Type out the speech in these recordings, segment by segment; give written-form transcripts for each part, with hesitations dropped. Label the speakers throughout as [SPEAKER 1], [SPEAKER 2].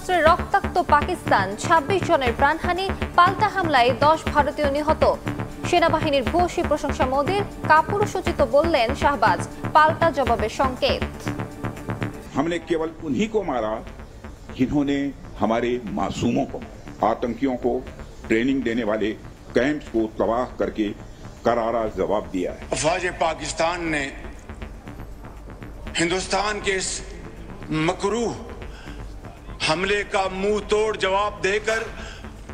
[SPEAKER 1] ক্ষেপণাস্ত্রে রক্তাক্ত পাকিস্তান, ২৬ জনের প্রাণহানি, পাল্টা হামলায় ১০ ভারতীয় নিহত। সেনাবাহিনীর ভূয়সী প্রশংসা মোদির, কাপুরুষোচিত বললেন শাহবাজ, পাল্টা জবাবের সংকেত।
[SPEAKER 2] हमने केवल उन्हीं को मारा जिन्होंने हमारे मासूमों को, आतंकियों को ट्रेनिंग देने वाले कैंप्स को तबाह करके करारा जवाब दिया है।
[SPEAKER 3] अफवाज पाकिस्तान ने हिंदुस्तान के इस मकरूह हमले का मुंह तोड़ जवाब देकर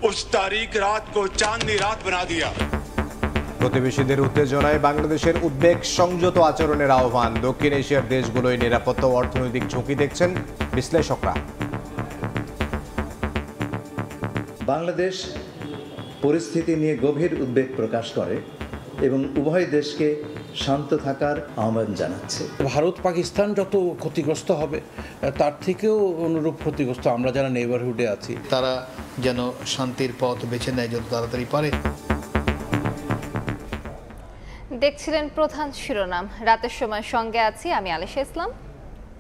[SPEAKER 3] उस तारीख रात को चांदनी रात बना दिया।
[SPEAKER 4] প্রতিবেশীদের উত্তেজনায় বাংলাদেশের উদ্বেগ, সংযত আচরণের আহ্বান। দক্ষিণ এশিয়ার দেশগুলোই নিরাপত্তা ও অর্থনৈতিক ঝুঁকি দেখছেন বিশ্লেষকরা।
[SPEAKER 5] বাংলাদেশ পরিস্থিতি নিয়ে গভীর উদ্বেগ প্রকাশ করে এবং উভয় দেশকে শান্ত থাকার আহ্বান জানাচ্ছে।
[SPEAKER 6] ভারত পাকিস্তান যত ক্ষতিগ্রস্ত হবে তার থেকেও অনুরূপ ক্ষতিগ্রস্ত আমরা যারা নেইবারহুডে আছি,
[SPEAKER 7] তারা যেন শান্তির পথ বেছে নেয় যত তাড়াতাড়ি পারে।
[SPEAKER 1] দেখছিলেন প্রধান শিরোনাম। রাতের সময় সঙ্গে আছি আমি আলিশা ইসলাম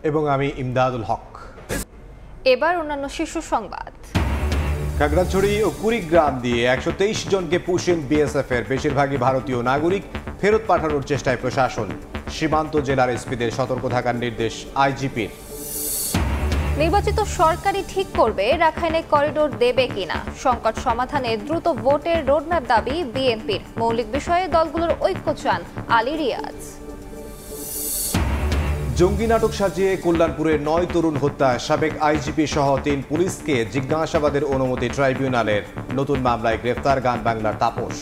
[SPEAKER 4] এবং আমি ইমদাদুল হক।
[SPEAKER 1] এবার অন্যান্য শীর্ষ সংবাদ।
[SPEAKER 4] খাগড়াছড়ি ও কুড়িগ্রাম দিয়ে ১২৩ জনকে পুশিন বিএসএফ এর, বেশিরভাগই ভারতীয় নাগরিক। ফেরত পাঠানোর চেষ্টায় প্রশাসন। সীমান্ত জেলার এসপিদের সতর্ক থাকার নির্দেশ আইজিপির।
[SPEAKER 1] নির্বাচিত সরকারই ঠিক করবে রাখাইনে করিডোর দেবে কিনা। সংকট সমাধানে দ্রুত ভোটের রোডম্যাপ দাবি বিএনপির। মৌলিক বিষয়ে দলগুলোর ঐক্য চান আলী রিয়াজ।
[SPEAKER 4] জঙ্গি নাটক সাজিয়ে কল্যাণপুরে ৯ তরুণ হত্যা, সাবেক আইজিপি সহ ৩ পুলিশকে জিজ্ঞাসাবাদের অনুমতি ট্রাইব্যুনালের। নতুন মামলায় গ্রেফতার গান বাংলার তাপস।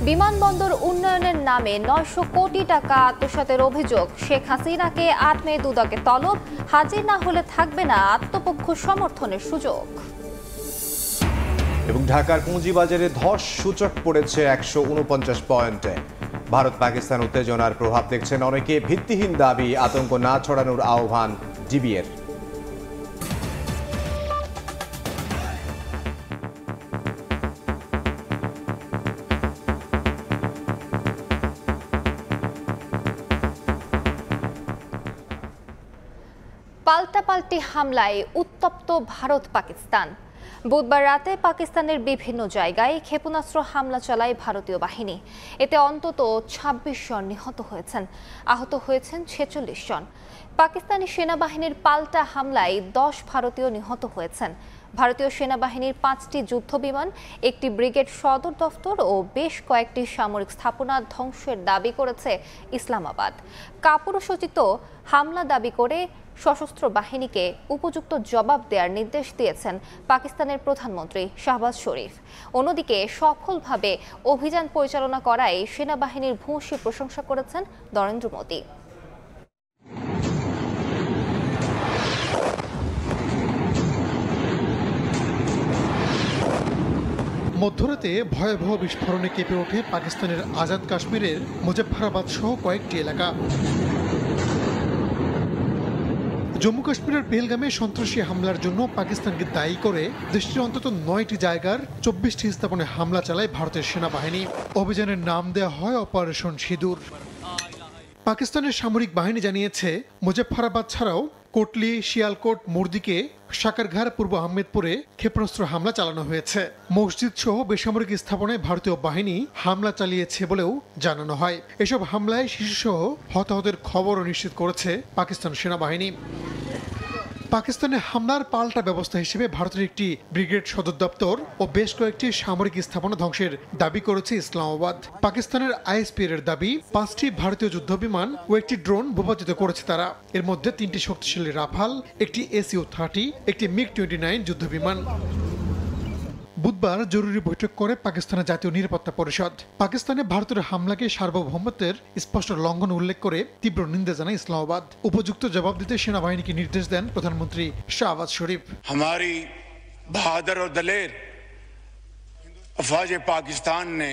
[SPEAKER 1] বিমানবন্দর উন্নয়নের নামে ৯০০ কোটি টাকা আত্মসাতের অভিযোগ। শেখ হাসিনাকে ৮ মে দুদকে তলব, হাজির না হলে থাকবে না আত্মপক্ষ সমর্থনের সুযোগ।
[SPEAKER 4] এবং ঢাকার পুঁজিবাজারে ধস, সূচক পড়েছে ১৪৯ পয়েন্টে। ভারত পাকিস্তান উত্তেজনার প্রভাব দেখছেন অনেকে। ভিত্তিহীন দাবি, আতঙ্ক না ছড়ানোর আহ্বান ডিবিএর।
[SPEAKER 1] পাল্টাপাল্টি হামলায় উত্তপ্ত ভারত পাকিস্তান। বুধবার রাতে পাকিস্তানের বিভিন্ন জায়গায় ক্ষেপণাস্ত্র হামলা চালায় ভারতীয় বাহিনী। এতে অন্তত ২৬ জন নিহত হয়েছেন, আহত হয়েছেন ৪৬ জন। পাকিস্তানি সেনাবাহিনীর পাল্টা হামলায় ১০ ভারতীয় নিহত হয়েছেন। ভারতীয় সেনাবাহিনীর ৫টি যুদ্ধবিমান, একটি ব্রিগেড সদর দফতর ও বেশ কয়েকটি সামরিক স্থাপনা ধ্বংসের দাবি করেছে ইসলামাবাদ। কাপুরুষোচিত হামলা দাবি করে সশস্ত্র বাহিনীকে উপযুক্ত জবাব দেওয়ার নির্দেশ দিয়েছেন পাকিস্তানের প্রধানমন্ত্রী শাহবাজ শরীফ। অন্যদিকে সফলভাবে অভিযান পরিচালনা করায় সেনাবাহিনীর ভূয়সী প্রশংসা করেছেন নরেন্দ্র মোদী।
[SPEAKER 8] মধ্যরাতে ভয়াবহ বিস্ফোরণে কেঁপে ওঠে পাকিস্তানের আজাদ কাশ্মীরের মুজফফরাবাদ সহ কয়েকটি এলাকা। জম্মু কাশ্মীরের পেহেলগামে সন্ত্রাসী হামলার জন্য পাকিস্তানকে দায়ী করে দেশটির অন্তত ৯টি জায়গার ২৪টি স্থাপনায় হামলা চালায় ভারতের সেনাবাহিনী। অভিযানের নাম দেওয়া হয় অপারেশন সিঁদুর। পাকিস্তানের সামরিক বাহিনী জানিয়েছে, মুজফফরাবাদ ছাড়াও কোটলি, শিয়ালকোট, মুর্দিকে, সাকারঘার, পূর্ব আহমেদপুরে ক্ষেপণাস্ত্র হামলা চালানো হয়েছে। মসজিদ সহ বেসামরিক স্থাপনায় ভারতীয় বাহিনী হামলা চালিয়েছে বলেও জানানো হয়। এসব হামলায় শিশুসহ হতাহতের খবরও নিশ্চিত করেছে পাকিস্তান সেনাবাহিনী। পাকিস্তানের হামলার পাল্টা ব্যবস্থা হিসেবে ভারতের একটি ব্রিগেড সদর দপ্তর ও বেশ কয়েকটি সামরিক স্থাপনা ধ্বংসের দাবি করেছে ইসলামাবাদ। পাকিস্তানের আইএসপির দাবি, ৫টি ভারতীয় যুদ্ধবিমান ও একটি ড্রোন ভূপাতিত করেছে তারা। এর মধ্যে 3টি শক্তিশালী রাফাল, একটি SU-30, একটি MiG-29 যুদ্ধবিমান। বুধবার জরুরি বৈঠক করে পাকিস্তানের জাতীয় নিরাপত্তা পরিষদ। পাকিস্তানে ভারতের হামলাকে সার্বভৌমত্বের স্পষ্ট লঙ্ঘন উল্লেখ করে তীব্র নিন্দা জানায় ইসলামাবাদ। উপযুক্ত জবাব দিতে সেনাবাহিনীকে নির্দেশ দেন প্রধানমন্ত্রী শাহবাজ শরীফ।
[SPEAKER 3] हमारी बहादुर और दलेर अफवाज पाकिस्तान ने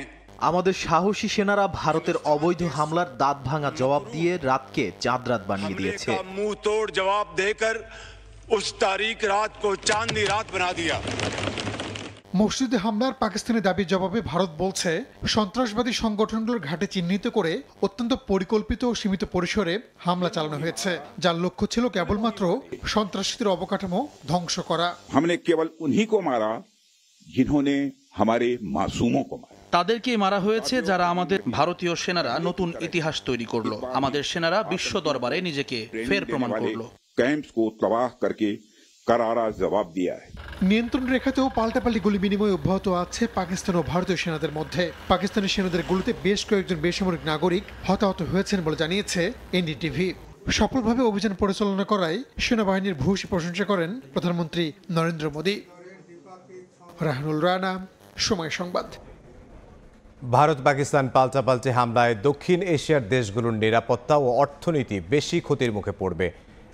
[SPEAKER 9] আমাদের সাহসী সেনারা ভারতের অবৈধ হামলার দাঁত ভাঙা জবাব দিয়ে রাতকে চাঁদ রাত বানিয়ে দিয়েছে।
[SPEAKER 3] मुंह तोड़ जवाब देकर उस तारीख रात को चांदनी रात बना दिया।
[SPEAKER 8] মসজিদে হামলার পাকিস্তানি দাবির জবাবে ভারত বলছে, সন্ত্রাসবাদী সংগঠনগুলোর ঘাঁটি চিহ্নিত করে অত্যন্ত পরিকল্পিত ও সীমিত পরিসরে হামলা চালানো হয়েছে, যার লক্ষ্য ছিল কেবলমাত্র সন্ত্রাসীদের অবকাঠামো ধ্বংস করা।
[SPEAKER 2] हमने केवल उन्हीं को मारा जिन्होंने हमारे मासूमों को मारा।
[SPEAKER 10] তাদেরকে মারা হয়েছে যারা আমাদের ভারতীয় সেনারা নতুন ইতিহাস তৈরি করলো। আমাদের সেনারা বিশ্ব দরবারে নিজেকে ফের প্রমাণ করলো।
[SPEAKER 2] कैंप्स को तबाह करके करारा जवाब दिया है।
[SPEAKER 8] নিয়ন্ত্রণ রেখাতেও পাল্টাপাল্টি গুলি বিনিময় অব্যাহত আছে পাকিস্তান ও ভারতীয় সেনাদের মধ্যে। পাকিস্তানি সেনাদের গুলিতে বেশ কয়েকজন বেসামরিক নাগরিক হতাহত হয়েছেন বলে জানিয়েছে এনডিটিভি। সফলভাবে অভিযান পরিচালনা করায় সেনাবাহিনীর ভূয়সী প্রশংসা করেন প্রধানমন্ত্রী নরেন্দ্র মোদী। রাহানুল রানা, সময় সংবাদ।
[SPEAKER 4] ভারত পাকিস্তান পাল্টাপাল্টি হামলায় দক্ষিণ এশিয়ার দেশগুলোর নিরাপত্তা ও অর্থনীতি বেশি ক্ষতির মুখে পড়বে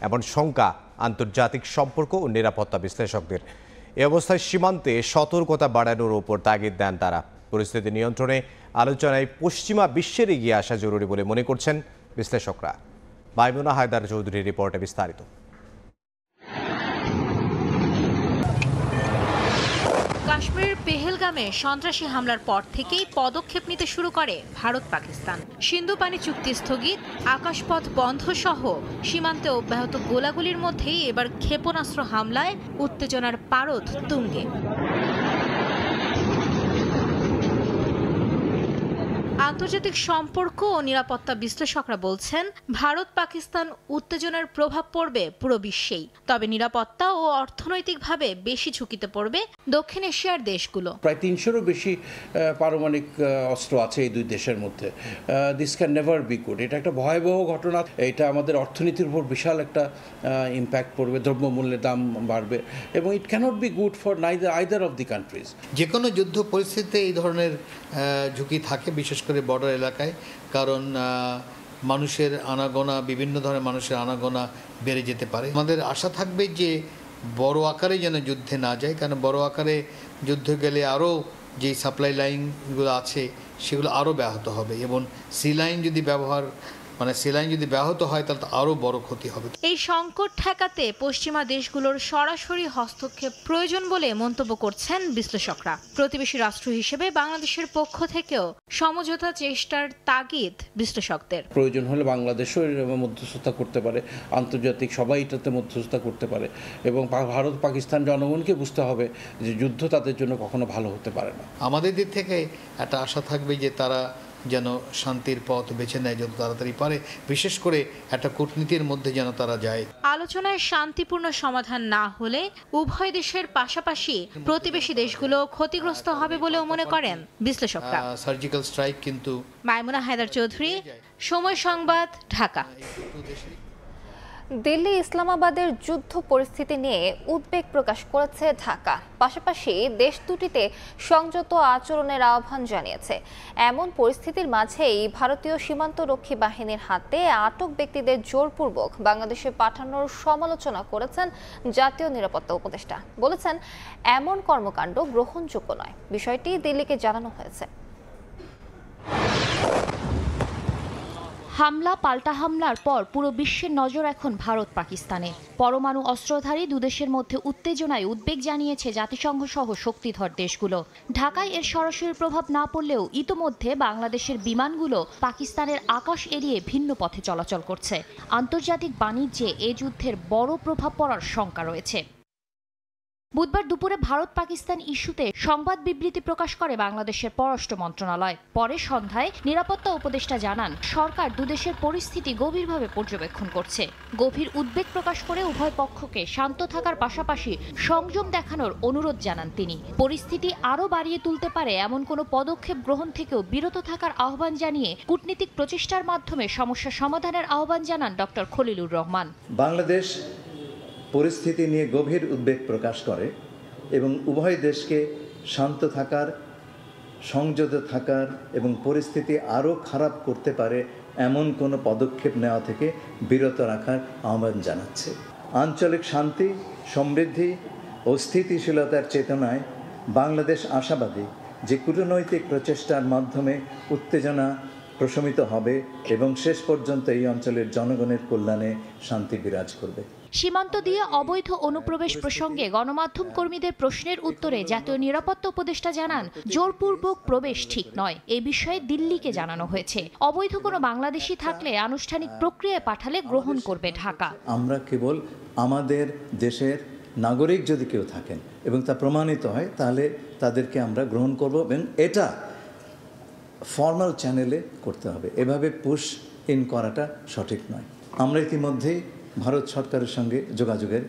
[SPEAKER 4] এমন শঙ্কা আন্তর্জাতিক সম্পর্ক ও নিরাপত্তা বিশ্লেষকদের। এ অবস্থায় সীমান্তে সতর্কতা বাড়ানোর উপর তাগিদ দেন তারা। পরিস্থিতি নিয়ন্ত্রণে আলোচনায় পশ্চিমা বিশ্বের এগিয়ে আসা জরুরি বলে মনে করছেন বিশ্লেষকরা। মাইমুনা হায়দার চৌধুরীর রিপোর্টে বিস্তারিত।
[SPEAKER 11] কাশ্মীরের পেহেলগামে সন্ত্রাসী হামলার পর থেকেই পদক্ষেপ নিতে শুরু করে ভারত পাকিস্তান। সিন্ধু পানি চুক্তি স্থগিত, আকাশপথ বন্ধ সহ সীমান্তে অব্যাহত গোলাগুলির মধ্যেই এবার ক্ষেপণাস্ত্র হামলায় উত্তেজনার পারদ তুঙ্গে। আন্তর্জাতিক সম্পর্ক ও নিরাপত্তা বিশ্লেষকরা বলছেন, ভারত পাকিস্তান উত্তেজনার প্রভাব পড়বে পুরো বিশ্বেই। তবে নিরাপত্তা ও অর্থনৈতিকভাবে বেশি ঝুঁকিতে পড়বে দক্ষিণ এশিয়ার দেশগুলো।
[SPEAKER 6] প্রায় ৩০০-রও বেশি পারমাণবিক অস্ত্র আছে এই দুই দেশের মধ্যে। This can never be good. এটা একটা ভয়াবহ ঘটনা। এটা আমাদের অর্থনীতির উপর বিশাল একটা ইম্প্যাক্ট পড়বে, দ্রব্যমূল্যের দাম বাড়বে এবং it can't be good for either of the countries.
[SPEAKER 7] যে কোনো যুদ্ধ পরিস্থিতিতে এই ধরনের ঝুঁকি থাকে, বিশেষ করে বর্ডার এলাকায়, কারণ মানুষের আনাগোনা, বিভিন্ন ধরনের মানুষের আনাগোনা বেড়ে যেতে পারে। আমাদের আশা থাকবে যে বড় আকারে যেন যুদ্ধে না যায়, কারণ বড় আকারে যুদ্ধ গেলে আরও যে সাপ্লাই লাইনগুলো আছে সেগুলো আরও ব্যাহত হবে এবং সি লাইন যদি ব্যাহত হয় তাহলে আরও বড় ক্ষতি হবে।
[SPEAKER 11] এই সংকট ঠেকাতে পশ্চিমা দেশগুলোর সরাসরি হস্তক্ষেপ প্রয়োজন বলে মন্তব্য করছেন বিশ্লেষকরা। প্রতিবেশী রাষ্ট্র হিসেবে বাংলাদেশের পক্ষ থেকেও সমঝোতা চেষ্টার তাগিদ বিশ্লেষকদের।
[SPEAKER 6] প্রয়োজন হলে বাংলাদেশও মধ্যস্থতা করতে পারে, আন্তর্জাতিক সবাই এটাতে মধ্যস্থতা করতে পারে এবং ভারত পাকিস্তান জনগণকে বুঝতে হবে যে যুদ্ধ তাদের জন্য কখনো ভালো হতে পারে না।
[SPEAKER 7] আমাদের দিক থেকে একটা আশা থাকবে যে তারা যেন শান্তির পথ বেছে নেয় যত তাড়াতাড়ি পারে, বিশেষ করে একটা কূটনীতির মধ্যে যেন তারা যায়।
[SPEAKER 11] আলোচনায় শান্তিপূর্ণ সমাধান না হলে উভয় দেশের পাশাপাশি প্রতিবেশী দেশগুলো ক্ষতিগ্রস্ত হবে বলেও মনে করেন বিশ্লেষকরা।
[SPEAKER 7] সার্জিক্যাল স্ট্রাইক কিন্তু।
[SPEAKER 11] মাইমুনা হায়দার চৌধুরী, সময় সংবাদ, ঢাকা।
[SPEAKER 1] দিল্লি ইসলামাবাদের যুদ্ধ পরিস্থিতি নিয়ে উদ্বেগ প্রকাশ করেছে ঢাকা। পাশাপাশি দেশ দুটিতে সংযত আচরণের আহ্বান জানিয়েছে। এমন পরিস্থিতির মাঝেই ভারতীয় সীমান্তরক্ষী বাহিনীর হাতে আটক ব্যক্তিদের জোরপূর্বক বাংলাদেশে পাঠানোর সমালোচনা করেছেন জাতীয় নিরাপত্তা উপদেষ্টা। বলেছেন, এমন কর্মকাণ্ড গ্রহণযোগ্য নয়। বিষয়টি দিল্লিকে জানানো হয়েছে।
[SPEAKER 12] হামলা পাল্টা হামলার পর পুরো বিশ্বের নজর এখন ভারত পাকিস্তানে। পরমাণু অস্ত্রধারী দুদেশের মধ্যে উত্তেজনায় উদ্বেগ জানিয়েছে জাতিসংঘ সহ শক্তিধর দেশগুলো। ঢাকায় এর সরাসরি প্রভাব না পড়লেও ইতোমধ্যে বাংলাদেশের বিমানগুলো পাকিস্তানের আকাশ এড়িয়ে ভিন্ন পথে চলাচল করছে। আন্তর্জাতিক বাণিজ্যে এ যুদ্ধের বড় প্রভাব পড়ার শঙ্কা রয়েছে। বুধবার দুপুরে ভারত পাকিস্তান ইস্যুতে সংবাদ বিবৃতি প্রকাশ করে বাংলাদেশের পররাষ্ট্র মন্ত্রণালয়। পরে সন্ধ্যায় নিরাপত্তা উপদেষ্টা জানান, সরকার দুদেশের পরিস্থিতি গভীরভাবে পর্যবেক্ষণ করছে। গভীর উদ্বেগ প্রকাশ করে উভয় পক্ষকে শান্ত থাকার পাশাপাশি সংযম দেখানোর অনুরোধ জানান তিনি। পরিস্থিতি আরও বাড়িয়ে তুলতে পারে এমন কোনো পদক্ষেপ গ্রহণ থেকেও বিরত থাকার আহ্বান জানিয়ে কূটনীতিক প্রচেষ্টার মাধ্যমে সমস্যা সমাধানের আহ্বান জানান ডক্টর খলিলুর রহমান।
[SPEAKER 5] বাংলাদেশ পরিস্থিতি নিয়ে গভীর উদ্বেগ প্রকাশ করে এবং উভয় দেশকে শান্ত থাকার, সংযত থাকার এবং পরিস্থিতি আরও খারাপ করতে পারে এমন কোনো পদক্ষেপ নেওয়া থেকে বিরত রাখার আহ্বান জানাচ্ছে। আঞ্চলিক শান্তি, সমৃদ্ধি ও স্থিতিশীলতার চেতনায় বাংলাদেশ আশাবাদী যে কূটনৈতিক প্রচেষ্টার মাধ্যমে উত্তেজনা প্রশমিত হবে এবং শেষ পর্যন্ত এই অঞ্চলের জনগণের কল্যাণে শান্তি বিরাজ করবে।
[SPEAKER 12] সীমান্ত দিয়ে অবৈধ অনুপ্রবেশ প্রসঙ্গে গণমাধ্যম কর্মীদের প্রশ্নের উত্তরে জাতীয় নিরাপত্তা উপদেষ্টা জানান, জোরপূর্বক প্রবেশ ঠিক নয়। এ বিষয়ে দিল্লিকে জানানো হয়েছে। অবৈধ কোনো বাংলাদেশি থাকলে আনুষ্ঠানিক প্রক্রিয়ায় পাঠালে গ্রহণ করবে ঢাকা।
[SPEAKER 5] আমরা কেবল আমাদের দেশের নাগরিক যদি কেউ থাকেন এবং তা প্রমাণিত হয়, তাহলে তাদেরকে আমরা গ্রহণ করব এবং এটা ফর্মাল চ্যানেলে করতে হবে। এভাবে পুশ ইন করাটা সঠিক নয়। আমরা ইতিমধ্যেই ভারত সরকারের সঙ্গে যোগাযোগের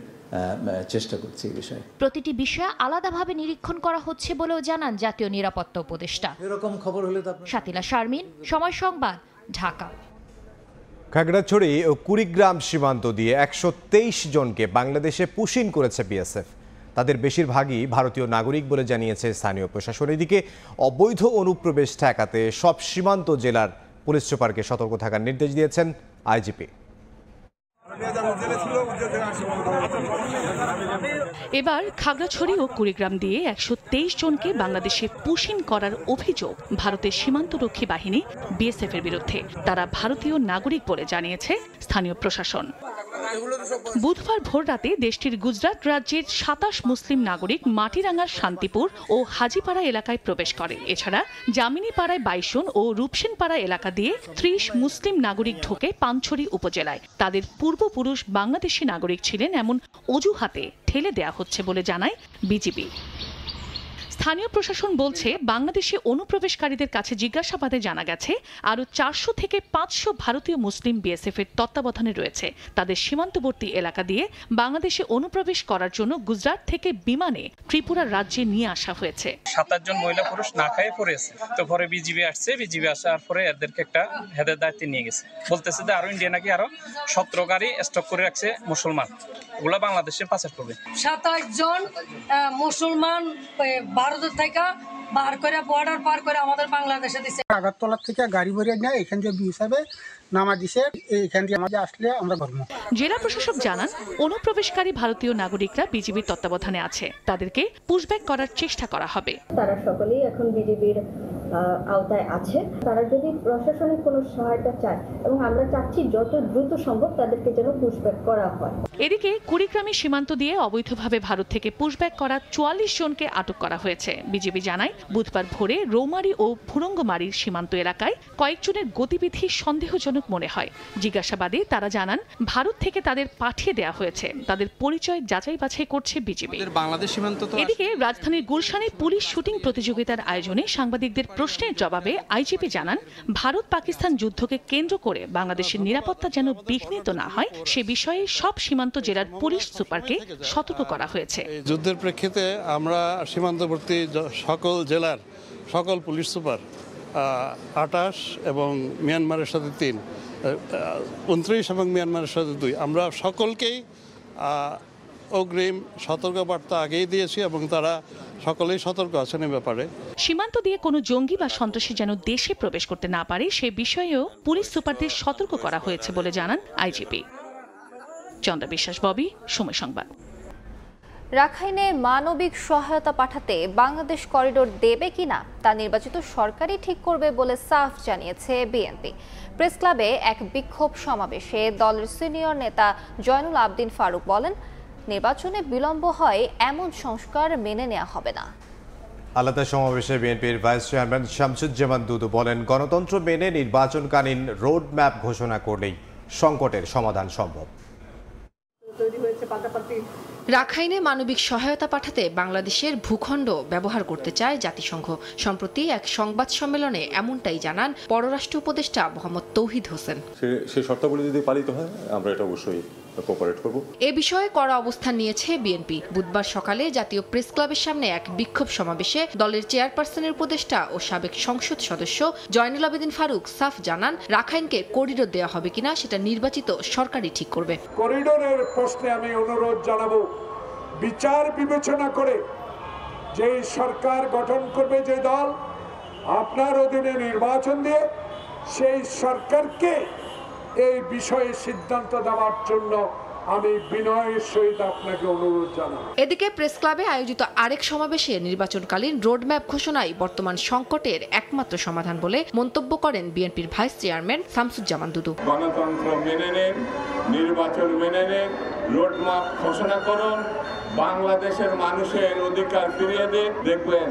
[SPEAKER 5] চেষ্টা করছি এই বিষয়ে।
[SPEAKER 12] প্রতিটি বিষয় আলাদাভাবে নিরীক্ষণ করা হচ্ছে বলেও জানান জাতীয় নিরাপত্তা উপদেষ্টা।
[SPEAKER 5] এরকম খবর হলে তো
[SPEAKER 12] শাতিলা শারমিন, সময় সংবাদ, ঢাকা।
[SPEAKER 4] খাগড়াছড়ি ও কুড়িগ্রাম সীমান্ত দিয়ে 123 জনকে বাংলাদেশে পুশ ইন করেছে বিএসএফ। তাদের বেশিরভাগই ভারতীয় নাগরিক বলে জানিয়েছে স্থানীয় প্রশাসন। এদিকে অবৈধ অনুপ্রবেশ ঠেকাতে সব সীমান্ত জেলার পুলিশ সুপারকে সতর্ক থাকার নির্দেশ দিয়েছেন আইজিপি।
[SPEAKER 13] এবার খাগড়াছড়ি ও কুড়িগ্রাম দিয়ে 123 জনকে বাংলাদেশে পুশ ইন করার অভিযোগ ভারতের সীমান্তরক্ষী বাহিনী বিএসএফ এর বিরুদ্ধে। তারা ভারতীয় নাগরিক বলে জানিয়েছে স্থানীয় প্রশাসন। বুধবার ভোররাতে দেশটির গুজরাট রাজ্যের 27 মুসলিম নাগরিক মাটিরাঙ্গার শান্তিপুর ও হাজিপাড়া এলাকায় প্রবেশ করে। এছাড়া জামিনীপাড়ায় 22 জন ও রূপসেনপাড়া এলাকা দিয়ে 30 মুসলিম নাগরিক ঢোকে পানছড়ি উপজেলায়। তাদের পূর্বপুরুষ বাংলাদেশি নাগরিক ছিলেন এমন অজুহাতে ঠেলে দেয়া হচ্ছে বলে জানায় বিজিবি। স্থানীয় প্রশাসন বলছে, বাংলাদেশি অনুপ্রবেশকারীদের কাছে জিজ্ঞাসাবাদে জানা গেছে আরও 400 থেকে 500 ভারতীয় মুসলিম বিএসএফ এর তত্ত্বাবধানে রয়েছে। তাদের সীমান্তবর্তী এলাকা দিয়ে বাংলাদেশে অনুপ্রবেশ করার জন্য গুজরাট থেকে বিমানে ত্রিপুরা রাজ্যে নিয়ে আসা হয়েছে।
[SPEAKER 14] 27 জন মহিলা পুরুষ না খায় পড়েছে। তো পরে বিজিবি আসছে, বিজিবি আসার পরে এদেরকে একটা হেদের দায়িত্বে নিয়ে গেছে। বলতেছে যে আরো ইন্ডিয়া নাকি আরো 17 গাড়ি স্টক করে রাখছে মুসলমান, ওগুলা বাংলাদেশে পাচার করবে।
[SPEAKER 15] 27 জন মুসলমান ভারতের থেকে বার করে বর্ডার পার করে আমাদের বাংলাদেশে দিছে।
[SPEAKER 16] আগরতলা থেকে গাড়ি ভরে নিয়ে এখান থেকে হিসাবে নামা দিছে। এখান থেকে আমাদের আসলে আমরা করব।
[SPEAKER 13] জেলা প্রশাসক জানান, অনুপ্রবেশকারী ভারতীয় নাগরিকরা বিজিবির তত্ত্বাবধানে আছে। তাদেরকে পুশব্যাক করার চেষ্টা করা হবে।
[SPEAKER 17] তারা সকলেই এখন বিজিবির আওতায় আছে। তারা যদি প্রশাসনিক কোনো সহায়তা চায় এবং আমরা চাচ্ছি যত দ্রুত সম্ভব তাদেরকে যেন পুশব্যাক করা হয়।
[SPEAKER 13] এদিকে কুড়িগ্রামে সীমান্ত দিয়ে অবৈধভাবে ভারত থেকে পুশব্যাক করা 44 জনকে আটক করা হয়েছে। বিজিবি জানায়, বুধবার ভোরে রৌমারী ও ভুরঙ্গমারীর সীমান্ত এলাকায় কয়েকজনের গতিবিধি সন্দেহজনক মনে হয়। জিজ্ঞাসাবাদে তারা জানান, ভারত থেকে তাদের পাঠিয়ে দেওয়া হয়েছে। তাদের পরিচয় যাচাই বাছাই করছে বিজিবি। এদিকে রাজধানীর গুলশানে পুলিশ শুটিং প্রতিযোগিতার আয়োজনে সাংবাদিকদের প্রশ্নের জবাবে আইজিপি জানান, ভারত পাকিস্তান যুদ্ধকে কেন্দ্র করে বাংলাদেশের নিরাপত্তা যেন বিঘ্নিত না হয় সে বিষয়ে সব সীমান্ত জেলার পুলিশ সুপারকে সতর্ক করা হয়েছে।
[SPEAKER 18] যুদ্ধের প্রেক্ষিতে আমরা সীমান্তবর্তী সকল জেলার সকল পুলিশ সুপার 28 এবং মিয়ানমারের সাথে 3, 29 এবং মিয়ানমারের সাথে 2, আমরা সকলকেই অগ্রিম সতর্কবার্তা আগেই দিয়েছি এবং তারা সকলেই সতর্ক আছেন এ ব্যাপারে।
[SPEAKER 13] সীমান্ত দিয়ে কোনো জঙ্গি বা সন্ত্রাসী যেন দেশে প্রবেশ করতে না পারে সে বিষয়েও পুলিশ সুপারদের সতর্ক করা হয়েছে বলে জানান আইজিপি। চন্দ্রা বিশ্বাস, ববি, সময় সংবাদ।
[SPEAKER 1] রাখাইনে মানবিক সহায়তা পাঠাতে বাংলাদেশ করিডোর দেবে কিনা তা নির্বাচিত সরকারই ঠিক করবে বলে সাফ জানিয়েছে বিএনপি। প্রেস ক্লাবে এক বিক্ষোভ সমাবেশে দলের সিনিয়র নেতা জয়নুল আবদিন ফারুক বলেন, নির্বাচনে বিলম্ব হয় এমন সংস্কার মেনে নেওয়া হবে না।
[SPEAKER 4] আলাদা সমাবেশে বিএনপির ভাইস চেয়ারম্যান শামসুজ্জামান দুদু বলেন, গণতন্ত্র মেনে নির্বাচনকালীন রোড ম্যাপ ঘোষণা করলেই সংকটের সমাধান সম্ভব।
[SPEAKER 19] রাখাইনে মানবিক সহায়তা পাঠাতে বাংলাদেশের ভূখণ্ড ব্যবহার করতে চায় জাতিসংঘ। সম্প্রতি এক সংবাদ সম্মেলনে এমনটাই জানান পররাষ্ট্র উপদেষ্টা মোহাম্মদ তৌহিদ হোসেন।
[SPEAKER 20] সেই শর্তাবলী যদি পালিত হয় আমরা এটা অবশ্যই কোঅপারেট করব।
[SPEAKER 19] এ বিষয়ে কড়া অবস্থান নিয়েছে বিএনপি। বুধবার সকালে জাতীয় প্রেস ক্লাবের সামনে এক বিক্ষোভ সমাবেশে দলের চেয়ারপারসনের উপদেষ্টা ও সাবেক সংসদ সদস্য জয়নুল আবেদিন ফারুক সাফ জানান, রাখাইনকে করিডোর দেওয়া হবে কিনা সেটা নির্বাচিত সরকারই ঠিক করবে।
[SPEAKER 21] করিডোরের প্রশ্নে আমি অনুরোধ জানাবো, বিচার বিবেচনা করে যে সরকার গঠন করবে, যে দল আপনার অধীনে নির্বাচন দিয়ে সেই সরকারকে এই বিষয়ে সিদ্ধান্ত দেওয়ার জন্য আমি বিনয়ের সহিত আপনাকে অনুরোধ জানাই।
[SPEAKER 19] এদিকে প্রেস ক্লাবে আয়োজিত আরেক সমাবেশে নির্বাচনকালীন রোডম্যাপ ঘোষণাই বর্তমান সংকটের একমাত্র সমাধান বলে মন্তব্য করেন বিএনপির ভাইস চেয়ারম্যান শামসুজ্জামান দুদু।
[SPEAKER 21] গণতন্ত্র মেনে নেন, নির্বাচন মেনে নেন,
[SPEAKER 9] রোডম্যাপ ঘোষণা করুন, বাংলাদেশের মানুষের অধিকার ফিরিয়ে দিন, দেখবেন